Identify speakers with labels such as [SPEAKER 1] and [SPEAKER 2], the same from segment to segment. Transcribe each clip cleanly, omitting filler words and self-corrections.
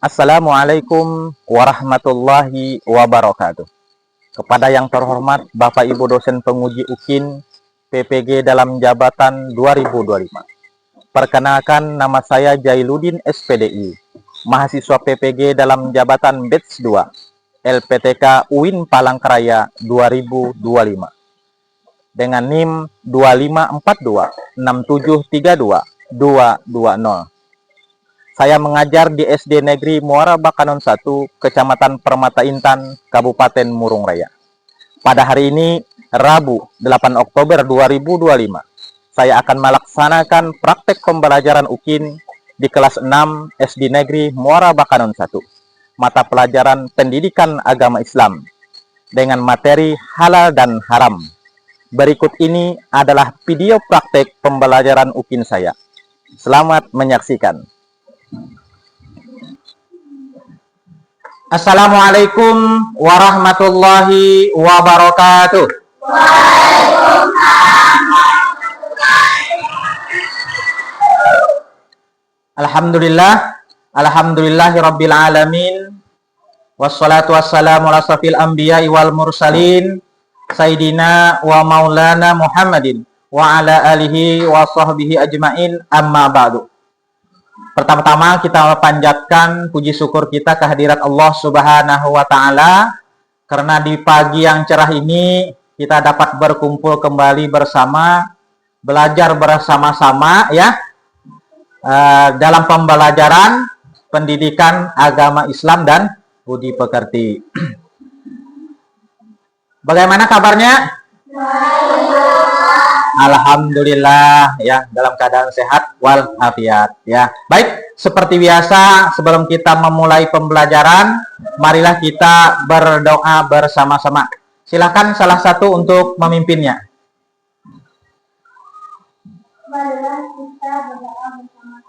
[SPEAKER 1] Assalamualaikum warahmatullahi wabarakatuh. Kepada yang terhormat Bapak Ibu dosen penguji UKIN PPG dalam jabatan 2025. Perkenalkan, nama saya Jailuddin SPDI, mahasiswa PPG dalam jabatan batch 2, LPTK UIN Palangkaraya 2025. Dengan NIM 25426732 220. Saya mengajar di SD Negeri Muara Bakanon 1, Kecamatan Permata Intan, Kabupaten Murung Raya. Pada hari ini, Rabu 8 Oktober 2025, saya akan melaksanakan praktek pembelajaran UKIN di kelas 6 SD Negeri Muara Bakanon 1, mata pelajaran Pendidikan Agama Islam, dengan materi halal dan haram. Berikut ini adalah video praktek pembelajaran UKIN saya. Selamat menyaksikan. Assalamualaikum warahmatullahi wabarakatuh. Alhamdulillahi rabbil alamin. Wassalatu wassalamu ala asrofil anbiya'i wal mursalin, Sayyidina wa maulana Muhammadin wa ala alihi wa sahbihi ajmain, amma ba'du. Pertama-tama kita panjatkan puji syukur kita kehadirat Allah Subhanahu wa Ta'ala, karena di pagi yang cerah ini kita dapat berkumpul kembali bersama, belajar bersama-sama ya, dalam pembelajaran pendidikan agama Islam dan budi pekerti. Bagaimana kabarnya? Alhamdulillah ya, dalam keadaan sehat walafiat ya. Baik, seperti biasa sebelum kita memulai pembelajaran, marilah kita berdoa bersama-sama. Silakan salah satu untuk memimpinnya. Marilah kita berdoa bersama-sama.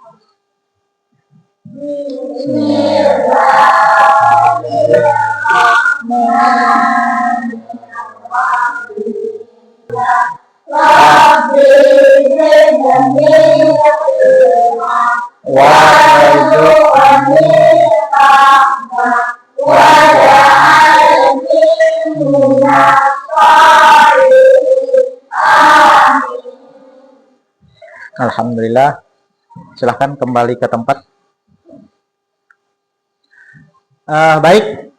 [SPEAKER 1] Alhamdulillah. Silahkan kembali ke tempat. Baik,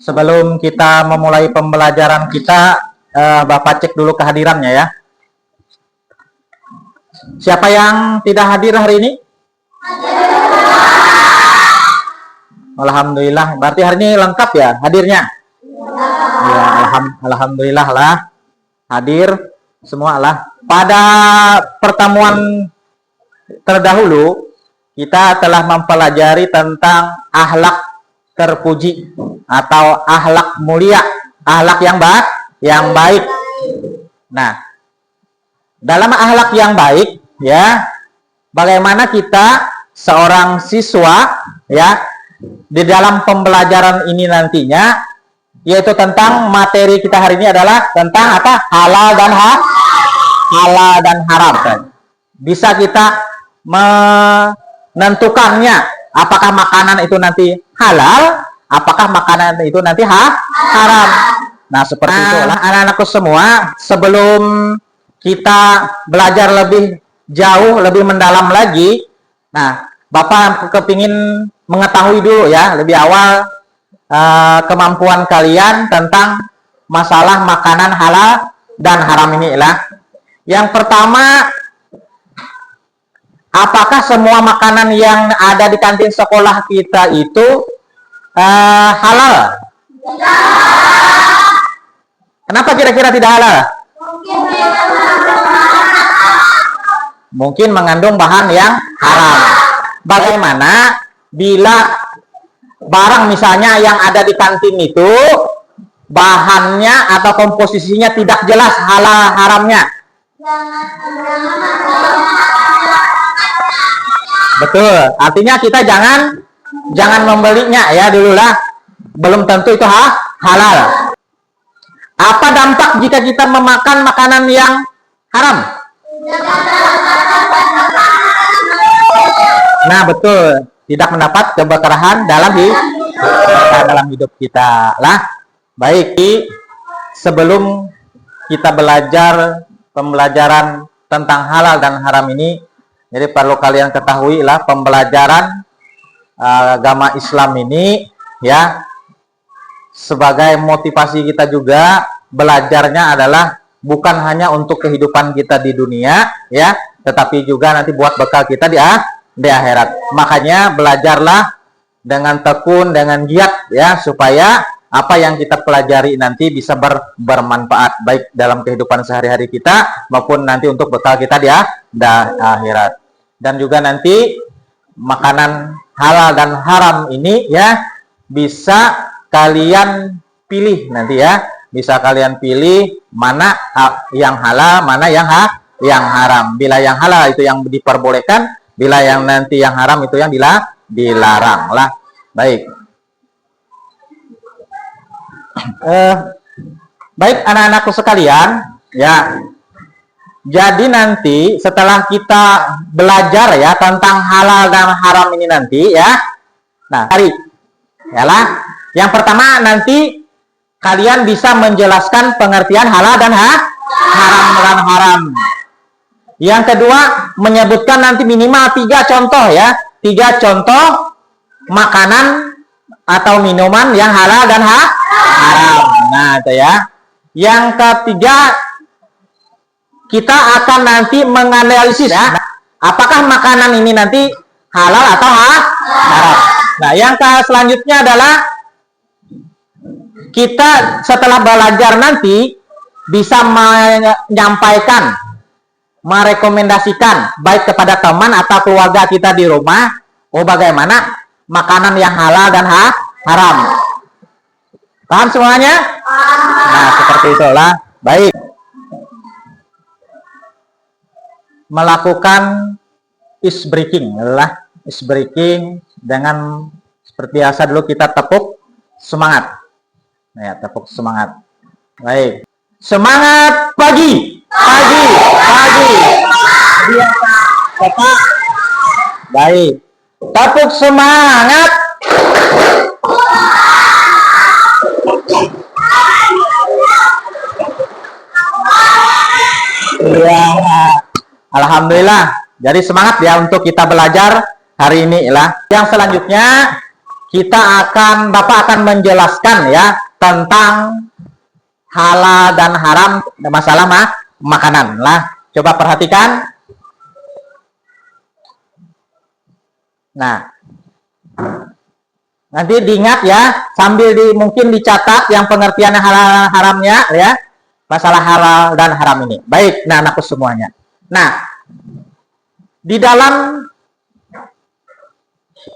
[SPEAKER 1] sebelum kita memulai pembelajaran kita, Bapak cek dulu kehadirannya ya. Siapa yang tidak hadir hari ini? Alhamdulillah, berarti hari ini lengkap ya hadirnya? Ya, alhamdulillah lah, hadir semua lah. Pada pertemuan terdahulu kita telah mempelajari tentang akhlak terpuji atau akhlak mulia, akhlak yang baik. Nah, dalam akhlak yang baik ya, bagaimana kita seorang siswa ya di dalam pembelajaran ini nantinya, yaitu tentang materi kita hari ini adalah tentang apa? Halal dan haram. Bisa kita menentukannya, apakah makanan itu nanti halal, apakah makanan itu nanti haram. Nah, seperti itulah anak-anakku semua, sebelum kita belajar lebih jauh, lebih mendalam lagi, nah, Bapak kepingin mengetahui dulu ya, lebih awal kemampuan kalian tentang masalah makanan halal dan haram inilah. Yang pertama, apakah semua makanan yang ada di kantin sekolah kita itu halal? Kenapa kira-kira tidak halal? Mungkin mengandung bahan yang haram. Bagaimana bila barang misalnya yang ada di kantin itu bahannya atau komposisinya tidak jelas halal haramnya? Betul, artinya kita jangan membelinya ya dululah, belum tentu itu halal. Apa dampak jika kita memakan makanan yang haram? Nah, betul. tidak mendapat keberkahan dalam hidup kita lah. Baik, sebelum kita belajar pembelajaran tentang halal dan haram ini, jadi perlu kalian ketahui lah, pembelajaran agama Islam ini ya, sebagai motivasi kita juga, belajarnya adalah bukan hanya untuk kehidupan kita di dunia ya, tetapi juga nanti buat bekal kita di akhirat. Makanya belajarlah dengan tekun, dengan giat ya, supaya apa yang kita pelajari nanti bisa bermanfaat baik dalam kehidupan sehari-hari kita maupun nanti untuk bekal kita di akhirat. Dan juga nanti makanan halal dan haram ini ya bisa kalian pilih nanti ya, bisa kalian pilih mana yang halal, mana yang haram. Bila yang halal itu yang diperbolehkan, bila yang nanti yang haram itu yang dilarang lah. Baik. Baik anak-anakku sekalian ya. Jadi nanti setelah kita belajar ya tentang halal dan haram ini nanti ya. Nah, yalah. Yang pertama nanti kalian bisa menjelaskan pengertian halal dan haram. Yang kedua menyebutkan nanti minimal 3 contoh ya. 3 contoh makanan atau minuman yang halal dan haram. Nah, itu ya. Yang ketiga kita akan nanti menganalisis ya, apakah makanan ini nanti halal atau haram. Nah, yang selanjutnya adalah kita setelah belajar nanti bisa menyampaikan, merekomendasikan baik kepada teman atau keluarga kita di rumah, bagaimana makanan yang halal dan haram. Paham semuanya? Nah, seperti itulah. Baik. Melakukan icebreaking adalah icebreaking dengan seperti biasa dulu kita tepuk semangat. Nah, ya, tepuk semangat. Baik. Semangat pagi. Baik. Tepuk semangat. Ya. Alhamdulillah. Jadi semangat ya untuk kita belajar hari ini lah. Yang selanjutnya Bapak akan menjelaskan ya tentang halal dan haram masalah makanan lah. Coba perhatikan. Nah, nanti diingat ya, sambil mungkin dicatat yang pengertian halal haramnya ya, masalah halal dan haram ini. Baik, nah anakku semuanya. Nah, di dalam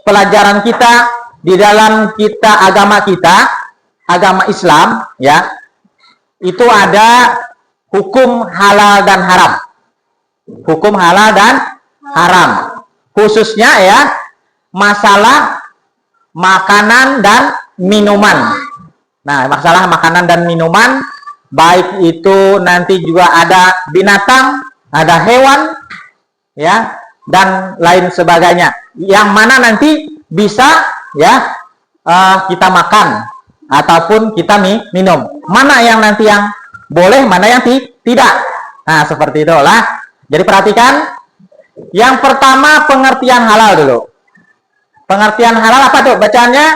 [SPEAKER 1] pelajaran kita, di dalam agama kita, agama Islam ya, itu ada hukum halal dan haram. Hukum halal dan haram. Khususnya ya, masalah makanan dan minuman. Nah, masalah makanan dan minuman, baik itu nanti juga ada binatang, ada hewan, ya, dan lain sebagainya. Yang mana nanti bisa ya kita makan ataupun kita minum. Mana yang nanti yang boleh, mana yang tidak. Nah, seperti itulah. Jadi perhatikan. Yang pertama pengertian halal dulu. Pengertian halal apa tuh bacaannya?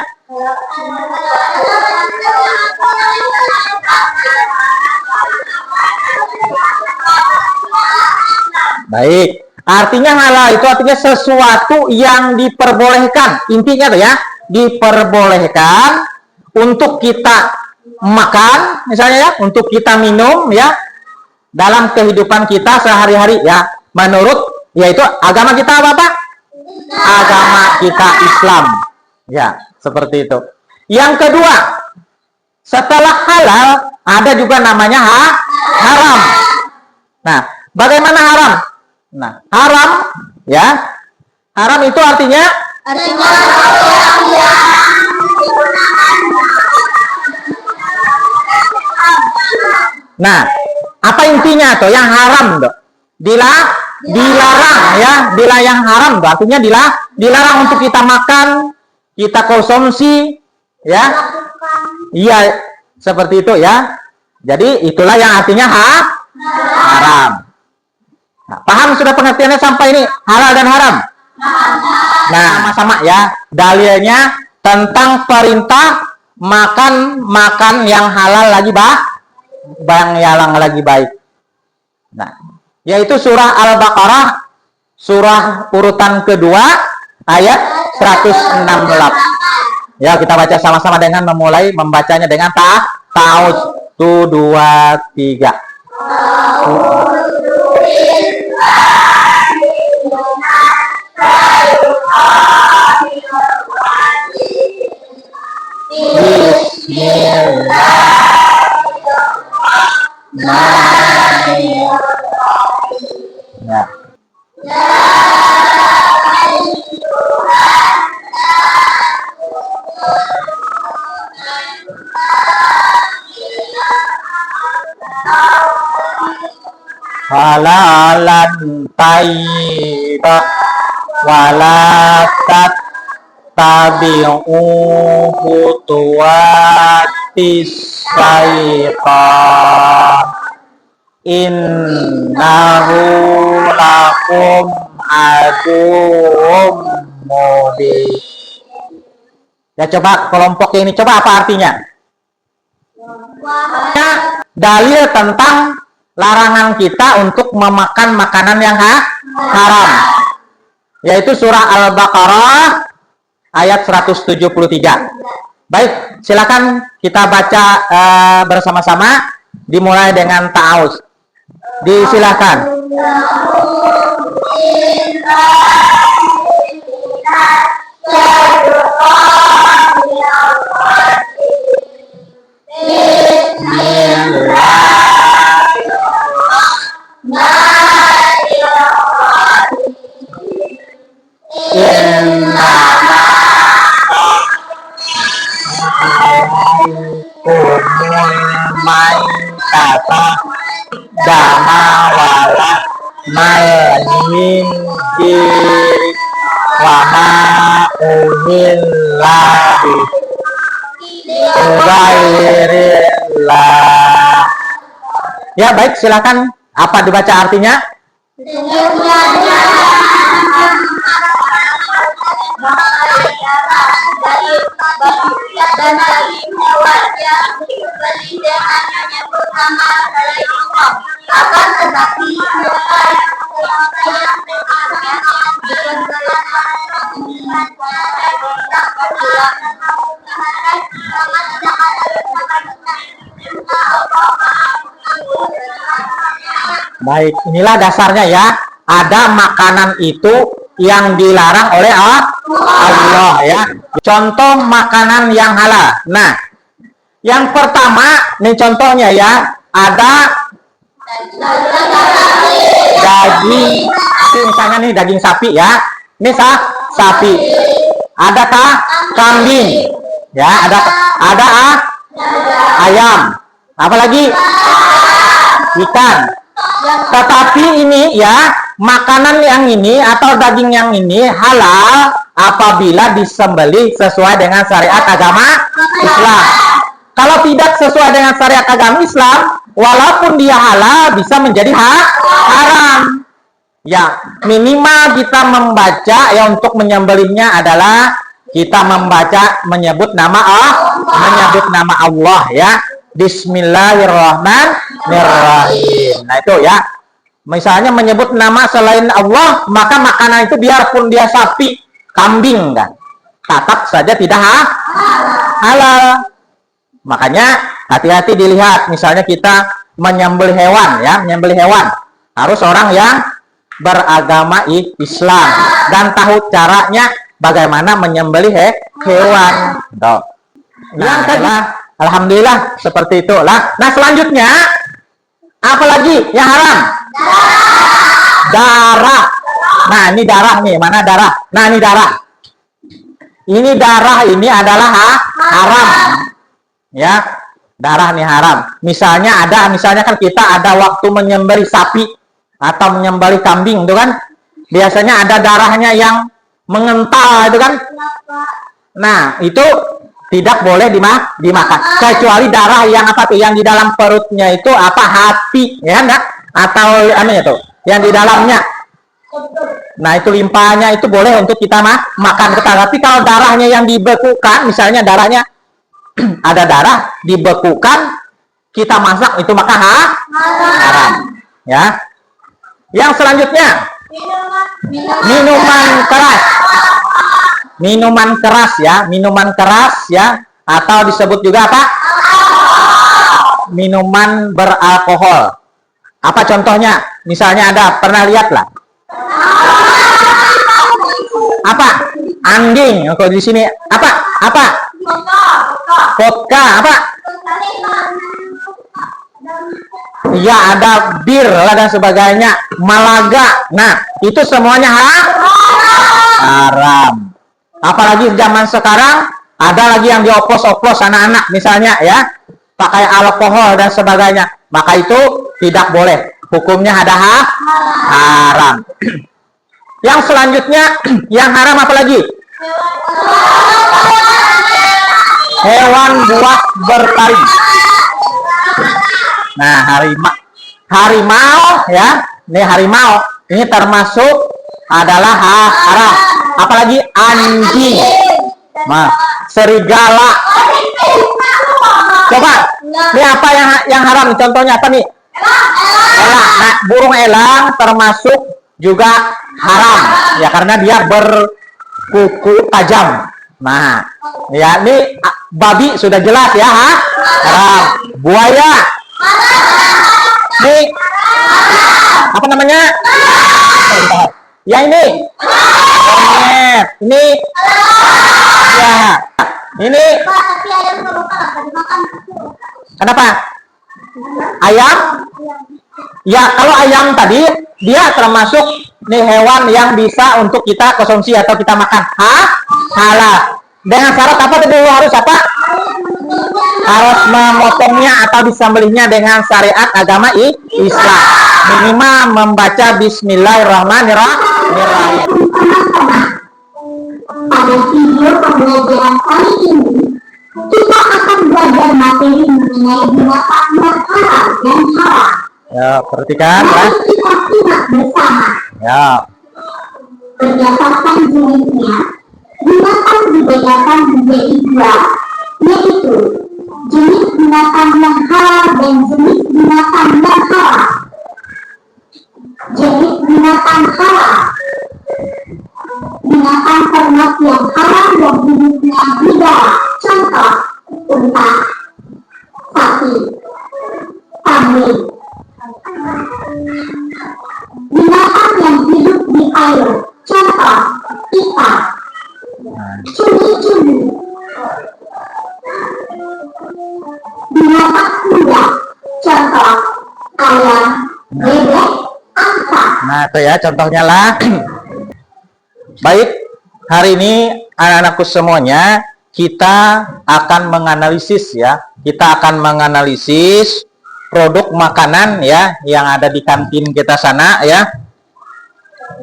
[SPEAKER 1] Baik. Artinya halal itu artinya sesuatu yang diperbolehkan. Intinya tuh ya, diperbolehkan untuk kita makan, misalnya ya, untuk kita minum ya, dalam kehidupan kita sehari-hari ya, menurut yaitu agama kita apa Pak? Agama kita Islam. Ya, seperti itu. Yang kedua, setelah halal ada juga namanya haram. Nah, bagaimana haram? Nah, haram ya. Haram itu artinya Nah, apa intinya tuh yang haram tuh? Bila dilarang ya, dilarang haram, artinya dilarang untuk kita makan, kita konsumsi ya. Iya, seperti itu ya. Jadi itulah yang artinya haram. Nah, paham sudah pengertiannya sampai ini halal dan haram? Nah, sama-sama ya. Dalilnya tentang perintah makan yang halal lagi yang lagi baik. Nah, yaitu surah Al-Baqarah, surah urutan kedua, ayat 168. Ya, kita baca sama-sama dengan memulai membacanya dengan ta'awudz. 1, 2, 3. Halalan tayyibah wala tattabi'u khutuwatis syaitan innahu lakum aduwwum mubin. Ya, coba kelompok ini, coba apa artinya? Ya, dalil tentang larangan kita untuk memakan makanan yang haram, yaitu surah Al-Baqarah ayat 173. Baik, silakan kita baca bersama-sama, dimulai dengan ta'awudz. Disilakan. Dama wala malin diri wama uhillahi ghairillah. Ya, baik, silakan. Apa dibaca artinya? Dan dari hewan yang dibeli dengan menyebut nama selain Allah, akan tetapi mereka yang dengannya dengan baik, inilah dasarnya ya. Ada makanan itu yang dilarang oleh Allah ya. Contoh makanan yang halal. Nah, yang pertama nih contohnya ya, ada daging, misalnya nih daging sapi ya. Ini sapi. Adakah kambing? Ya, ada ayam. Apalagi ikan. Tetapi ini ya, makanan yang ini atau daging yang ini halal apabila disembelih sesuai dengan syariat agama Islam. Kalau tidak sesuai dengan syariat agama Islam, walaupun dia halal bisa menjadi haram. Ya, minimal kita membaca ya, untuk menyembelihnya adalah kita menyebut nama Allah ya. Bismillahirrahmanirrahim. Nah, itu ya. Misalnya menyebut nama selain Allah, maka makanan itu biarpun dia sapi, kambing kan, tetap saja tidak halal. Makanya hati-hati dilihat. Misalnya kita menyembelih hewan ya, harus orang yang beragama Islam dan tahu caranya bagaimana menyembelih hewan. Nah, alhamdulillah seperti itu lah. Nah, selanjutnya apalagi yang haram? Darah. Nah, ini darah nih, mana darah? Nah, ini darah. Ini darah ini adalah haram. Ya, darah nih haram. Misalnya kan kita ada waktu menyembelih sapi. atau menyembelih kambing itu kan biasanya ada darahnya yang mengental itu kan. Nah, itu tidak boleh dimakan kecuali darah yang apa tuh yang di dalam perutnya itu apa hati ya enggak atau anehnya tuh yang di dalamnya. Nah, itu limpahnya itu boleh untuk kita makan. Tapi kalau darahnya yang dibekukan, misalnya darahnya ada darah dibekukan, kita masak itu maka haram. Ya. Yang selanjutnya minuman keras. Minuman keras ya, minuman keras ya, atau disebut juga apa? Minuman beralkohol. Apa contohnya? Misalnya ada pernah lihat lah. Apa? Anjing. Kalau di sini apa? Apa? Vodka. Apa? Iya, ada bir lah dan sebagainya. Malaga. Nah, itu semuanya haram. Apalagi zaman sekarang ada lagi yang dioplos-oplos anak-anak misalnya ya, pakai alkohol dan sebagainya. Maka itu tidak boleh. Hukumnya ada haram. Yang selanjutnya yang haram apa lagi? Hewan buas bertaring. Nah, harimau ya. Ini harimau. Ini termasuk adalah haram. Apalagi anjing. Nah, serigala. Coba. Ini apa yang haram? Contohnya apa nih? Elang. Nah, burung elang termasuk juga haram ya karena dia berkuku tajam. Nah, ya ini babi sudah jelas ya, haram. Buaya. Ini apa namanya? Ya ini. Ini. Ya. Ini. Kenapa? Ayam? Ya, kalau ayam tadi dia termasuk nih hewan yang bisa untuk kita konsumsi atau kita makan. Halal. Dengan syarat apa tadi harus apa? Harus memotongnya atau disembelihnya dengan syariat agama Islam. Minimal membaca Bismillahirrahmanirrahim.
[SPEAKER 2] Pada video pembelajaran kali ini, kita akan belajar materi mengenai binatang yang halal dan haram.
[SPEAKER 1] Ya, perhatikan ya.
[SPEAKER 2] Kita simak bersama.
[SPEAKER 1] Ya.
[SPEAKER 2] Berdasarkan jenisnya, binatang dibedakan menjadi dua, yaitu jenis binatang yang halal dan jenis binatang yang haram. Jenis binatang halal. Binatang ternak yang halal dan jenisnya bidara. Contoh, unta, sapi, kambing. Binatang yang hidup di air. Contoh, ikan, cumi-cumi. Binatang kuda. Contoh, ayam, bebek, angsa.
[SPEAKER 1] Nah, itu ya contohnya lah. Baik, hari ini anak-anakku semuanya kita akan menganalisis ya. Kita akan menganalisis produk makanan ya yang ada di kantin kita sana ya.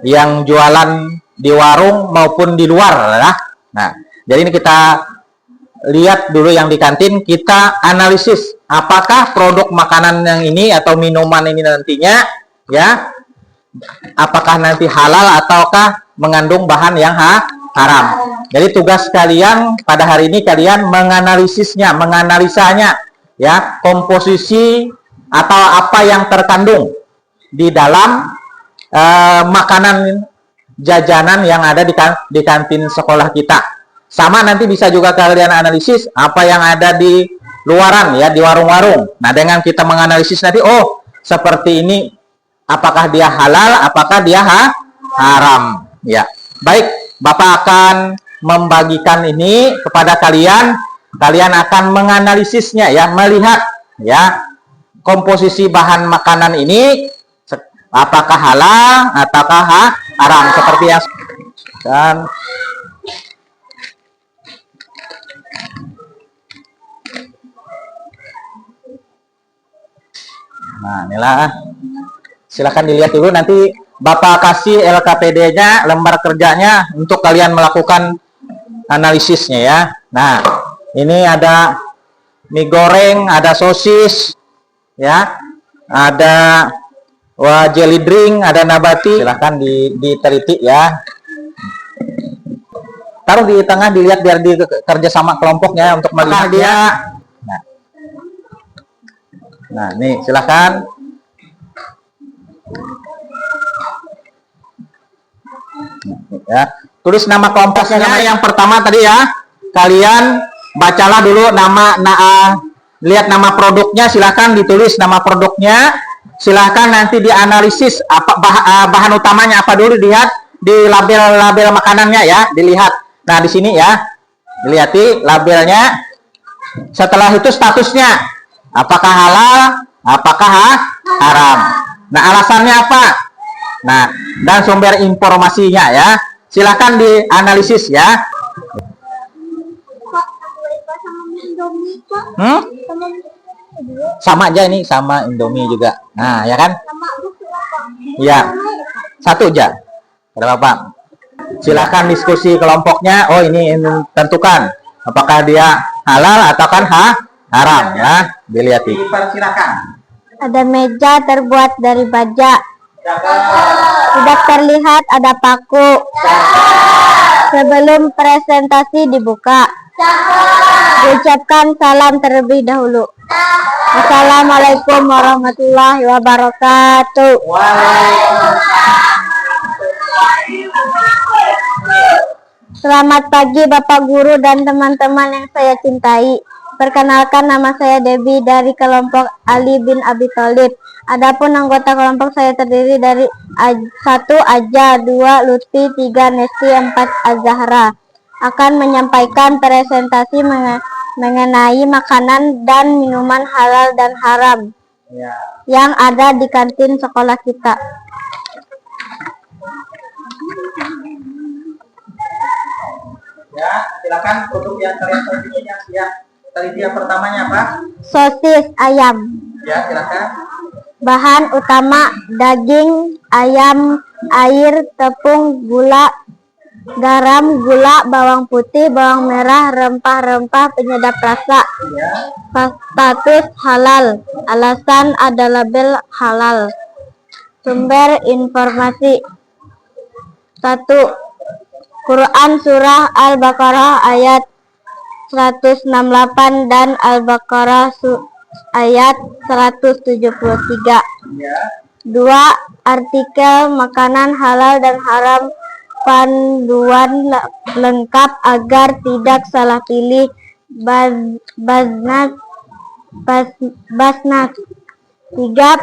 [SPEAKER 1] Yang jualan di warung maupun di luar ya. Nah, jadi ini kita lihat dulu yang di kantin, kita analisis apakah produk makanan yang ini atau minuman ini nantinya ya apakah nanti halal ataukah mengandung bahan yang haram. Jadi tugas kalian pada hari ini kalian menganalisisnya, menganalisanya ya, komposisi atau apa yang terkandung di dalam makanan jajanan yang ada di kantin sekolah kita. Sama nanti bisa juga kalian analisis apa yang ada di luaran ya, di warung-warung. Nah, dengan kita menganalisis nanti oh, seperti ini apakah dia halal, apakah dia haram. Ya, baik, Bapak akan membagikan ini kepada kalian. Kalian akan menganalisisnya ya, melihat ya komposisi bahan makanan ini apakah halal ataukah haram seperti yang dan nah inilah Silakan dilihat dulu, nanti Bapak kasih LKPD-nya, lembar kerjanya untuk kalian melakukan analisisnya ya. Nah, ini ada mie goreng, ada sosis, ya, ada jelly drink, ada nabati. Silahkan diteliti ya. Taruh di tengah, dilihat biar di kerja sama kelompoknya untuk melihat dia. Nah, nih silahkan. Ya, tulis nama kelompoknya yang pertama tadi ya. Kalian bacalah dulu lihat nama produknya, silahkan ditulis nama produknya. Silahkan nanti dianalisis apa bahan utamanya apa dulu, dilihat di label makanannya ya, dilihat. Nah, di sini ya, dilihati labelnya. Setelah itu statusnya, apakah halal, apakah haram. Nah, alasannya apa? Nah, dan sumber informasinya ya. Silahkan dianalisis ya. Sama aja ini, sama Indomie juga. Nah, ya kan? Iya. Satu aja. Ada Bapak. Silahkan diskusi kelompoknya. Oh, ini tentukan apakah dia halal atau kan haram ya. Dilihat. Silakan.
[SPEAKER 2] Ada meja terbuat dari baja. Tidak terlihat ada paku. Sebelum presentasi dibuka, diucapkan salam terlebih dahulu. Assalamualaikum warahmatullahi wabarakatuh. Selamat pagi Bapak Guru dan teman-teman yang saya cintai. Perkenalkan, nama saya Debbie dari kelompok Ali bin Abi Thalib. Adapun anggota kelompok saya terdiri dari 1 Aja, 2 Lutfi, 3 Nesti, 4 Azahra. Akan menyampaikan presentasi mengenai makanan dan minuman halal dan haram yang ada di kantin sekolah kita.
[SPEAKER 1] Ya, silakan produk yang kalian teliti yang teliti yang pertamanya apa?
[SPEAKER 2] Sosis ayam.
[SPEAKER 1] Ya, silakan.
[SPEAKER 2] Bahan utama daging, ayam, air, tepung, gula, garam, gula, bawang putih, bawang merah, rempah-rempah penyedap rasa. Status halal. Alasan ada label halal. Sumber informasi. 1. Quran Surah Al-Baqarah ayat 168 dan Al-Baqarah ayat 173. 2. Artikel makanan halal dan haram, panduan lengkap agar tidak salah pilih. Basnas. 3.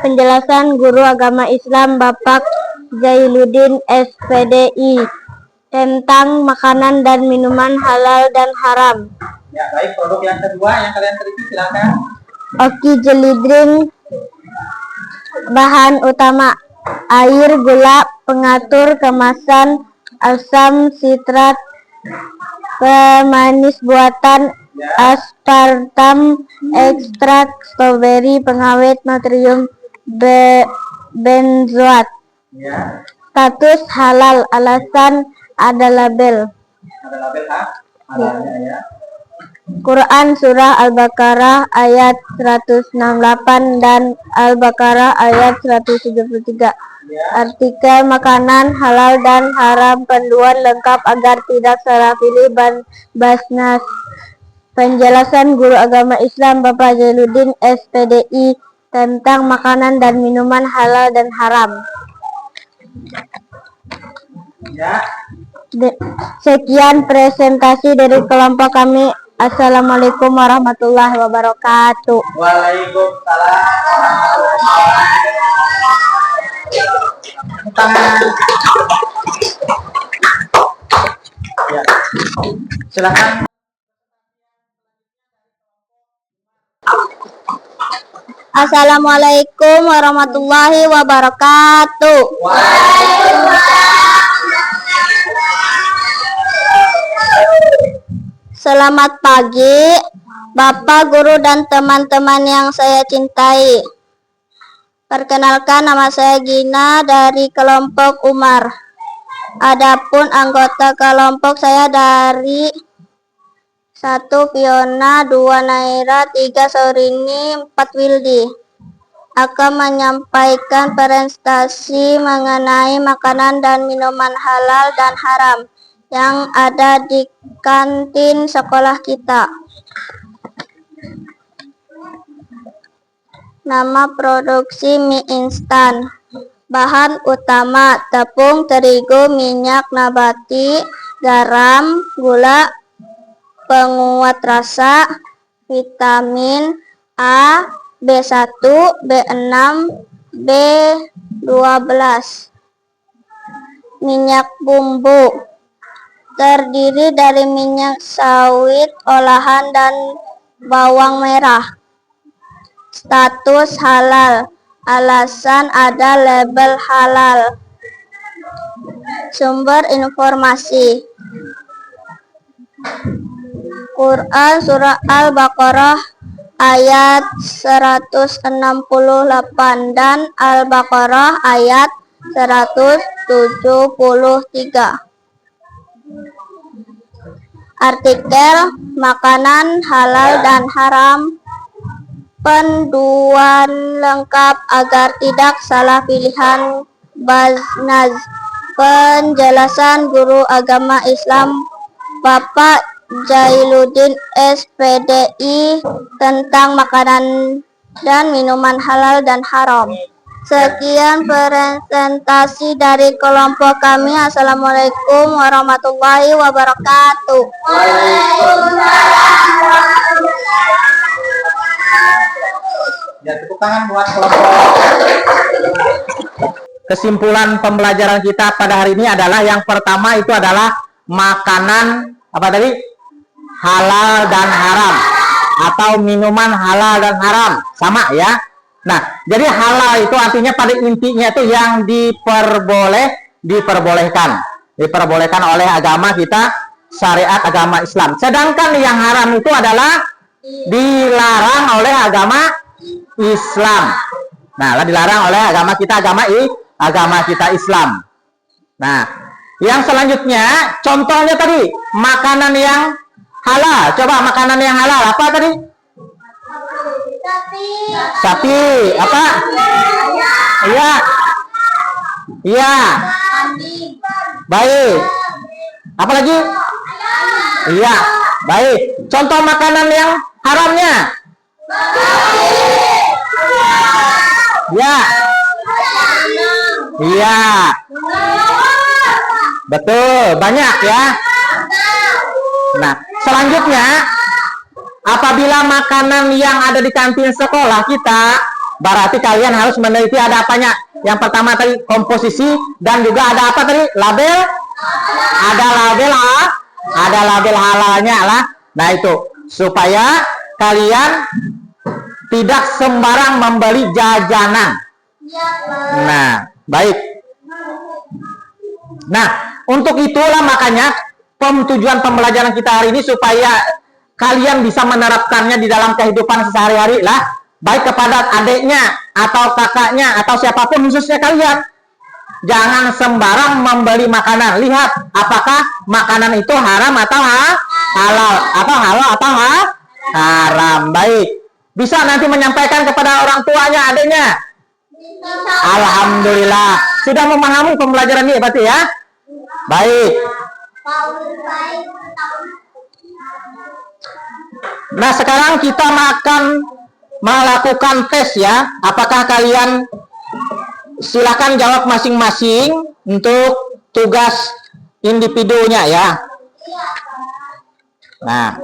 [SPEAKER 2] Penjelasan Guru Agama Islam Bapak Jailuddin SPDI tentang makanan dan minuman halal dan haram.
[SPEAKER 1] Ya, baik, produk yang kedua yang kalian teliti silakan.
[SPEAKER 2] Oki jelly drink. Bahan utama air, gula, pengatur kemasan, asam sitrat, pemanis buatan, aspartam, ekstrak stroberi, pengawet, natrium benzoat. Status halal. Alasan ada label.
[SPEAKER 1] Ada label halalnya ya.
[SPEAKER 2] Quran Surah Al-Baqarah ayat 168 dan Al-Baqarah ayat 173. Artikel makanan halal dan haram, panduan lengkap agar tidak salah pilih. Basnas. Penjelasan Guru Agama Islam Bapak Jailuddin SPDI tentang makanan dan minuman halal dan haram.
[SPEAKER 1] Ya.
[SPEAKER 2] Sekian presentasi dari kelompok kami. Assalamualaikum warahmatullahi wabarakatuh.
[SPEAKER 1] Waalaikumsalam. Tangan. Ya. Silakan.
[SPEAKER 2] Assalamualaikum warahmatullahi wabarakatuh. Selamat pagi Bapak Guru dan teman-teman yang saya cintai. Perkenalkan, nama saya Gina dari kelompok Umar. Adapun anggota kelompok saya dari 1 Fiona, 2 Naira, 3 Saurini, 4 Wildi akan menyampaikan presentasi mengenai makanan dan minuman halal dan haram yang ada di kantin sekolah kita. Nama produksi mie instan. Bahan utama tepung terigu, minyak nabati, garam, gula, penguat rasa, vitamin A, B1, B6, B12. Minyak bumbu terdiri dari minyak sawit olahan dan bawang merah. Status halal. Alasan ada label halal. Sumber informasi. Quran Surah Al-Baqarah ayat 168 dan Al-Baqarah ayat 173. Artikel makanan halal dan haram, panduan lengkap agar tidak salah pilihan Baznaz. Penjelasan Guru Agama Islam Bapak Jailuddin SPDI tentang makanan dan minuman halal dan haram. Sekian presentasi dari kelompok kami. Assalamualaikum warahmatullahi wabarakatuh.
[SPEAKER 1] Ya, tepuk tangan buat kelompok. Kesimpulan pembelajaran kita pada hari ini adalah yang pertama itu adalah makanan apa tadi? Halal dan haram atau minuman halal dan haram. Sama ya. Nah, jadi halal itu artinya pada intinya itu yang diperbolehkan oleh agama kita, syariat agama Islam. Sedangkan yang haram itu adalah dilarang oleh agama Islam. Nah, dilarang oleh agama kita Islam. Nah, yang selanjutnya contohnya tadi makanan yang halal. Coba makanan yang halal apa tadi? Sapi. Apa? Iya. Iya. Baik. Apa lagi? Iya. Baik. Contoh makanan yang haramnya? Ya. Iya. Betul, banyak ya. Nah, selanjutnya apabila makanan yang ada di kantin sekolah kita, berarti kalian harus meneliti ada apanya. Yang pertama tadi komposisi dan juga ada apa tadi? Label. Ada label halalnya lah. Nah, itu supaya kalian tidak sembarang membeli jajanan. Nah, baik. Nah, untuk itulah makanya tujuan pembelajaran kita hari ini supaya kalian bisa menerapkannya di dalam kehidupan sehari-hari lah, baik kepada adiknya atau kakaknya atau siapapun, khususnya kalian. Jangan sembarang membeli makanan. Lihat apakah makanan itu haram atau halal, atau halal atau haram. Baik. Bisa nanti menyampaikan kepada orang tuanya, adiknya. Alhamdulillah. Sudah memahami pembelajaran ini berarti ya? Baik. Nah, sekarang kita akan melakukan tes ya. Apakah kalian, silakan jawab masing-masing untuk tugas individunya ya. Nah,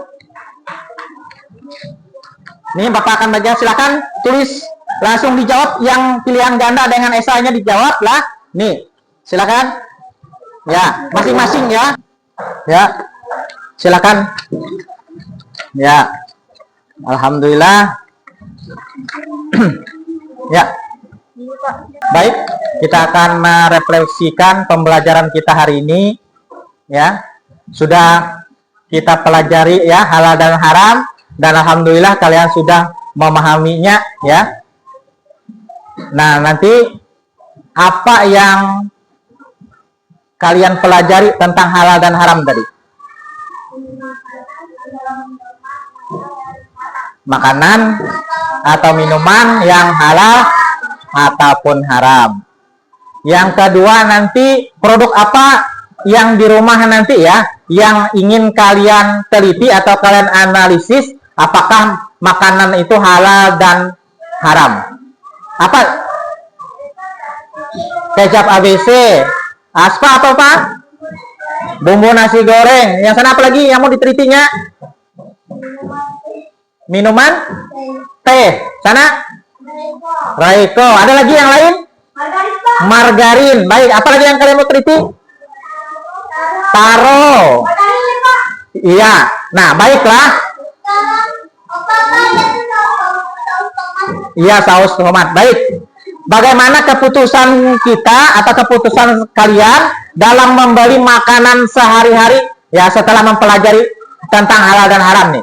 [SPEAKER 1] ini Bapak akan baca, silakan tulis langsung dijawab, yang pilihan ganda dengan esainya dijawab lah. Nih, silakan. Ya, masing-masing ya. Ya. Silakan. Ya. Alhamdulillah. Ya. Baik, kita akan merefleksikan pembelajaran kita hari ini. Ya. Sudah kita pelajari ya halal dan haram, dan alhamdulillah kalian sudah memahaminya ya. Nah, nanti apa yang kalian pelajari tentang halal dan haram tadi? Makanan atau minuman yang halal ataupun haram. Yang kedua nanti produk apa yang di rumah nanti ya, yang ingin kalian teliti atau kalian analisis apakah makanan itu halal dan haram. Apa? Kecap ABC, aspa atau apa? Bumbu nasi goreng. Yang sana apa lagi yang mau ditelitinya? Minuman? Teh. Sana? Raiko. Ada lagi yang lain? Margarin. Baik, apa lagi yang kalian mau teliti? Taro. Iya. Nah, baiklah. Iya, saus tomat. Baik. Bagaimana keputusan kita atau keputusan kalian dalam membeli makanan sehari-hari ya setelah mempelajari tentang halal dan haram nih?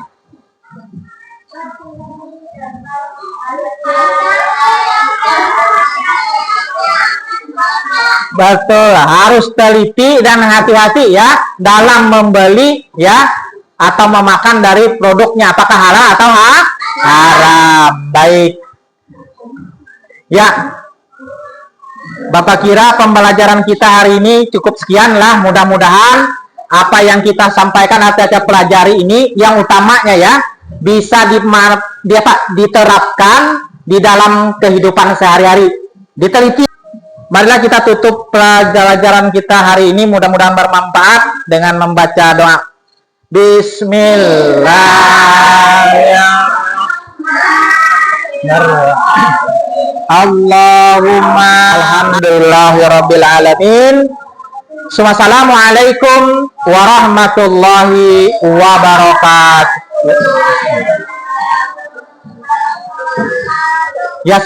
[SPEAKER 1] Betul, harus teliti dan hati-hati ya dalam membeli ya atau memakan dari produknya apakah halal atau haram. Baik. Ya, Bapak kira pembelajaran kita hari ini cukup sekian lah. Mudah-mudahan apa yang kita sampaikan atau kita pelajari ini yang utamanya ya bisa diterapkan di dalam kehidupan sehari-hari. Diteliti. Marilah kita tutup pelajaran kita hari ini. Mudah-mudahan bermanfaat dengan membaca doa. Bismillahirrahmanirrahim. Allahumma alhamdulillahirabbil alamin. Assalamualaikum warahmatullahi wabarakatuh. Ya.